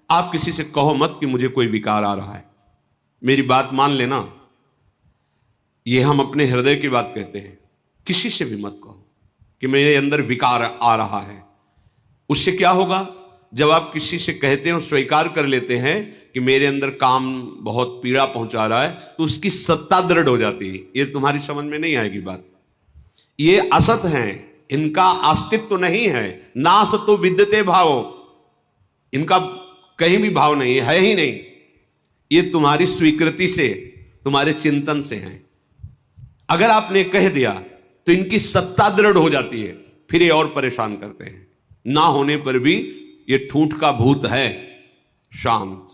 आप किसी से कहो मत कि मुझे कोई विकार आ रहा है, मेरी बात मान लेना। ये हम अपने हृदय की बात कहते हैं। किसी से भी मत कहो कि मेरे अंदर विकार आ रहा है। उससे क्या होगा, जब आप किसी से कहते हैं और स्वीकार कर लेते हैं कि मेरे अंदर काम बहुत पीड़ा पहुंचा रहा है, तो उसकी सत्ता दृढ़ हो जाती है। ये तुम्हारी समझ में नहीं आएगी बात। ये असत हैं, इनका अस्तित्व नहीं है। ना असतो विद्यते भाव, इनका कहीं भी भाव नहीं है ही नहीं। ये तुम्हारी स्वीकृति से, तुम्हारे चिंतन से हैं। अगर आपने कह दिया तो इनकी सत्ता दृढ़ हो जाती है, फिर ये और परेशान करते हैं। ना होने पर भी ये ठूंठ का भूत है शांत।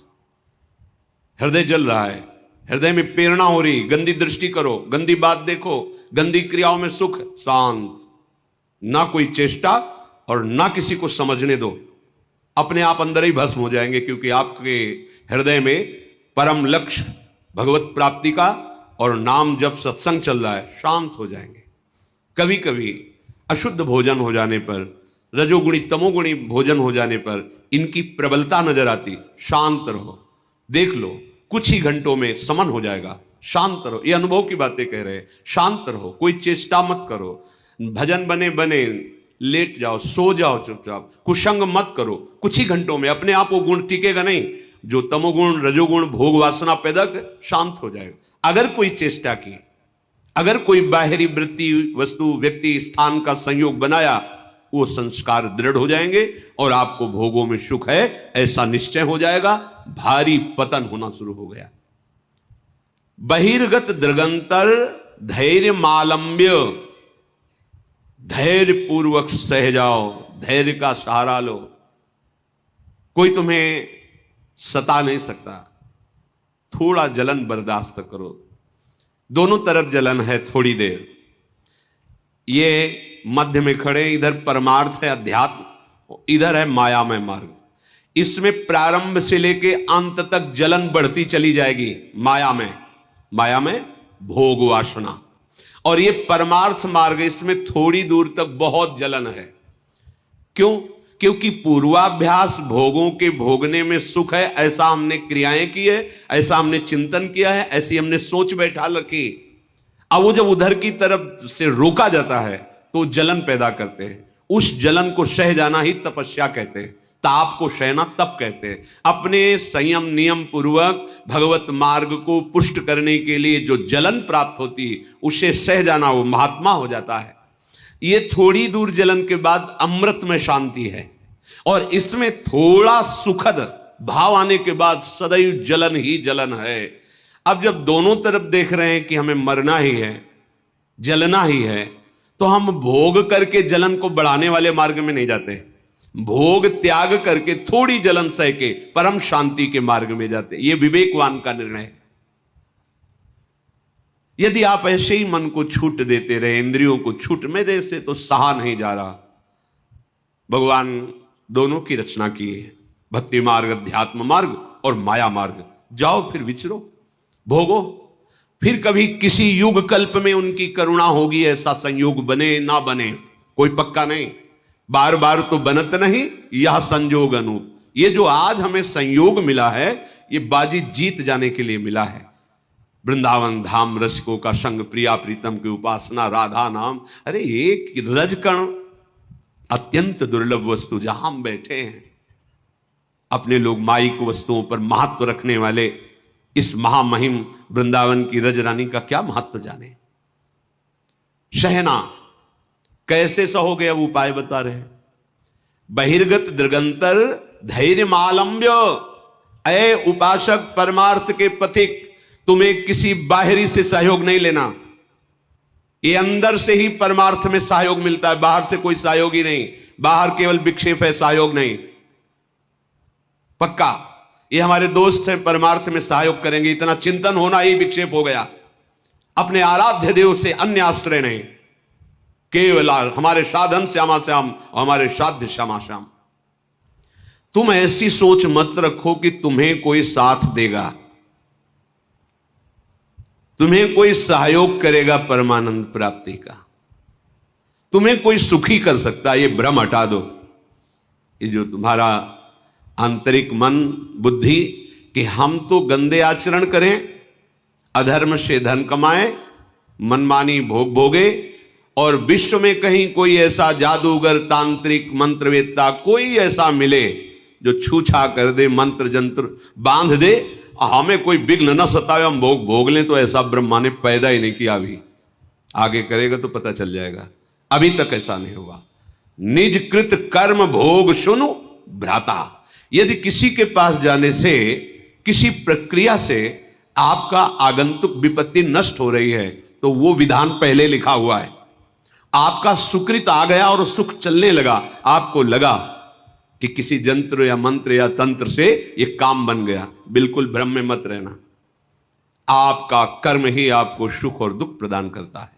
हृदय जल रहा है, हृदय में प्रेरणा हो रही, गंदी दृष्टि करो, गंदी बात देखो, गंदी क्रियाओं में सुख, शांत। ना कोई चेष्टा और ना किसी को समझने दो, अपने आप अंदर ही भस्म हो जाएंगे। क्योंकि आपके हृदय में परम लक्ष्य भगवत प्राप्ति का और नाम जब सत्संग चल रहा है, शांत हो जाएंगे। कभी कभी अशुद्ध भोजन हो जाने पर, रजोगुणी तमोगुणी भोजन हो जाने पर इनकी प्रबलता नजर आती। शांत रहो, देख लो, कुछ ही घंटों में समन हो जाएगा। शांत रहो, ये अनुभव की बातें कह रहे हैं। शांत रहो, कोई चेष्टा मत करो। भजन बने बने लेट जाओ, सो जाओ चुपचाप, कुसंग मत करो। कुछ ही घंटों में अपने आप वो गुण टिकेगा नहीं जो तमोगुण रजोगुण भोग वासना पैदा कर, शांत हो जाएगा। अगर कोई चेष्टा की, अगर कोई बाहरी वृत्ति वस्तु व्यक्ति स्थान का संयोग बनाया, वो संस्कार दृढ़ हो जाएंगे और आपको भोगों में सुख है ऐसा निश्चय हो जाएगा। भारी पतन होना शुरू हो गया। बहिर्गत दृगंतर धैर्य मालंब्य, धैर्य पूर्वक सह जाओ, धैर्य का सहारा लो। कोई तुम्हें सता नहीं सकता। थोड़ा जलन बर्दाश्त करो, दोनों तरफ जलन है थोड़ी देर। ये मध्य में खड़े, इधर परमार्थ है अध्यात्म, इधर है मायामय मार्ग। इसमें प्रारंभ से लेके अंत तक जलन बढ़ती चली जाएगी। माया में भोग वासना, और ये परमार्थ मार्ग, इसमें थोड़ी दूर तक बहुत जलन है। क्यों? क्योंकि पूर्वाभ्यास भोगों के भोगने में सुख है, ऐसा हमने क्रियाएं की है, ऐसा हमने चिंतन किया है, ऐसी हमने सोच बैठा रखी। अब वो जब उधर की तरफ से रोका जाता है तो जलन पैदा करते हैं। उस जलन को सह जाना ही तपस्या कहते हैं। ताप को सहना तप कहते हैं। अपने संयम नियम पूर्वक भगवत मार्ग को पुष्ट करने के लिए जो जलन प्राप्त होती है, उसे सह जाना, वो महात्मा हो जाता है। ये थोड़ी दूर जलन के बाद अमृत में शांति है, और इसमें थोड़ा सुखद भाव आने के बाद सदैव जलन ही जलन है। अब जब दोनों तरफ देख रहे हैं कि हमें मरना ही है, जलना ही है, तो हम भोग करके जलन को बढ़ाने वाले मार्ग में नहीं जाते। भोग त्याग करके थोड़ी जलन सह के परम शांति के मार्ग में जाते। ये विवेकवान का निर्णय है। यदि आप ऐसे ही मन को छूट देते रहे, इंद्रियों को छूट में दे से, तो सहा नहीं जा रहा। भगवान दोनों की रचना की है, भक्ति मार्ग, अध्यात्म मार्ग और माया मार्ग। जाओ फिर विचरो, भोगो। फिर कभी किसी युग कल्प में उनकी करुणा होगी, ऐसा संयोग बने ना बने कोई पक्का नहीं। बार बार तो बनत नहीं, यह संयोग अनूप। ये जो आज हमें संयोग मिला है, ये बाजी जीत जाने के लिए मिला है। वृंदावन धाम रसिकों का संग, प्रिया प्रीतम की उपासना, राधा नाम। अरे एक रजकण अत्यंत दुर्लभ वस्तु, जहां हम बैठे हैं, अपने लोग माइक वस्तुओं पर महत्व रखने वाले इस महामहिम वृंदावन की रज रानी का क्या महत्व जाने। सहना कैसे सहोगे, अब उपाय बता रहे। बहिर्गत दृगंतर धैर्य मालंब्य। अय उपासक, परमार्थ के पथिक, तुम्हें किसी बाहरी से सहयोग नहीं लेना। ये अंदर से ही परमार्थ में सहयोग मिलता है, बाहर से कोई सहयोग ही नहीं। बाहर केवल विक्षेप है, सहयोग नहीं। पक्का ये हमारे दोस्त हैं, परमार्थ में सहयोग करेंगे, इतना चिंतन होना ही विक्षेप हो गया। अपने आराध्य देव से अन्य आश्रय नहीं, केवल हमारे साधन श्यामा श्याम, हमारे साध्य श्यामा श्याम। तुम ऐसी सोच मत रखो कि तुम्हें कोई साथ देगा, तुम्हें कोई सहयोग करेगा परमानंद प्राप्ति का, तुम्हें कोई सुखी कर सकता है। ये भ्रम हटा दो। ये जो तुम्हारा आंतरिक मन बुद्धि कि हम तो गंदे आचरण करें, अधर्म से धन कमाएं, मनमानी भोग भोगे, और विश्व में कहीं कोई ऐसा जादूगर तांत्रिक मंत्रवेत्ता कोई ऐसा मिले जो छूछा कर दे, मंत्र जंत्र बांध दे, हमें कोई विघ्न न सतावे, हम भोग भोग लें, तो ऐसा ब्रह्मा ने पैदा ही नहीं किया। अभी आगे करेगा तो पता चल जाएगा, अभी तक ऐसा नहीं हुआ। निज कृत कर्म भोग सुनु भ्राता। यदि किसी के पास जाने से, किसी प्रक्रिया से आपका आगंतुक विपत्ति नष्ट हो रही है, तो वो विधान पहले लिखा हुआ है। आपका सुकृत आ गया और सुख चलने लगा, आपको लगा कि किसी जंत्र या मंत्र या तंत्र से ये काम बन गया, बिल्कुल भ्रम में मत रहना। आपका कर्म ही आपको सुख और दुख प्रदान करता है।